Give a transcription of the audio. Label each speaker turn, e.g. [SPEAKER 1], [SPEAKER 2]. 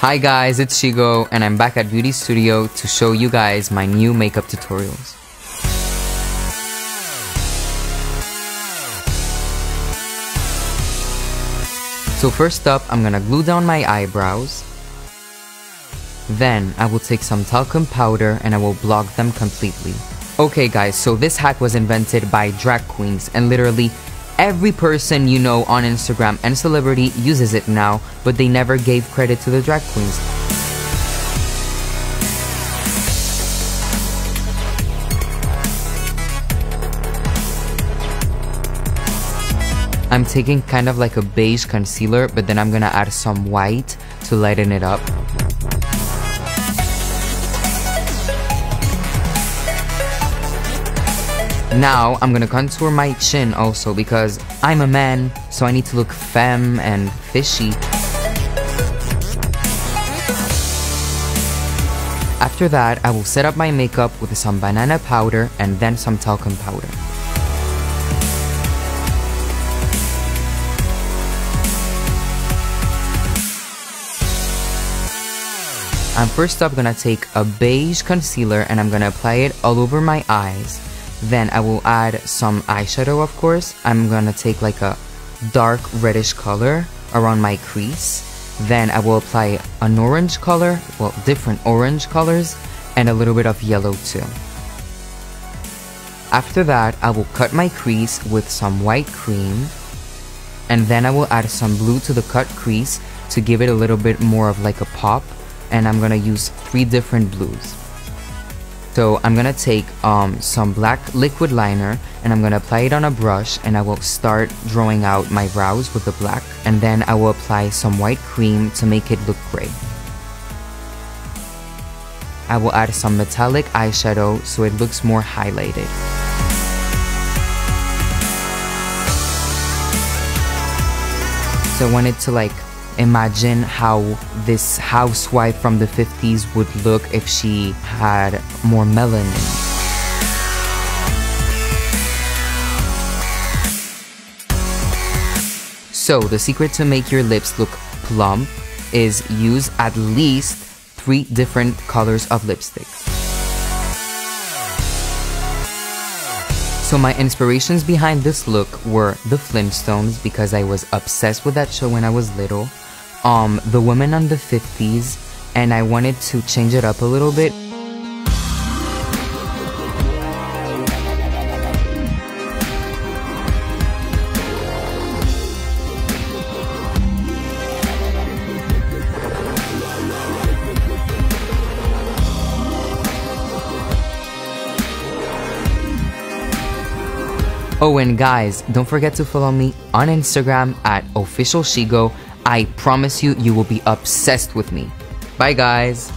[SPEAKER 1] Hi guys, it's Shigo and I'm back at Beauty Studio to show you guys my new makeup tutorials. So first up, I'm gonna glue down my eyebrows. Then I will take some talcum powder and I will block them completely. Okay guys, so this hack was invented by drag queens and literally every person you know on Instagram and celebrity uses it now, but they never gave credit to the drag queens. I'm taking kind of like a beige concealer, but then I'm gonna add some white to lighten it up. Now, I'm gonna contour my chin also because I'm a man, so I need to look femme and fishy. After that, I will set up my makeup with some banana powder and then some talcum powder. I'm first up gonna take a beige concealer and I'm gonna apply it all over my eyes. Then I will add some eyeshadow, of course. I'm gonna take like a dark reddish color around my crease. Then I will apply an orange color, well, different orange colors, and a little bit of yellow too. After that, I will cut my crease with some white cream. And then I will add some blue to the cut crease to give it a little bit more of like a pop. And I'm gonna use 3 different blues. So I'm gonna take some black liquid liner and I'm gonna apply it on a brush and I will start drawing out my brows with the black, and then I will apply some white cream to make it look gray. I will add some metallic eyeshadow so it looks more highlighted. So I wanted to like imagine how this housewife from the 50s would look if she had more melanin. So the secret to make your lips look plump is use at least 3 different colors of lipstick. So my inspirations behind this look were the Flintstones because I was obsessed with that show when I was little. The women on the 50s, and I wanted to change it up a little bit. Oh, and guys, don't forget to follow me on Instagram at officialshigo. I promise you, you will be obsessed with me. Bye guys!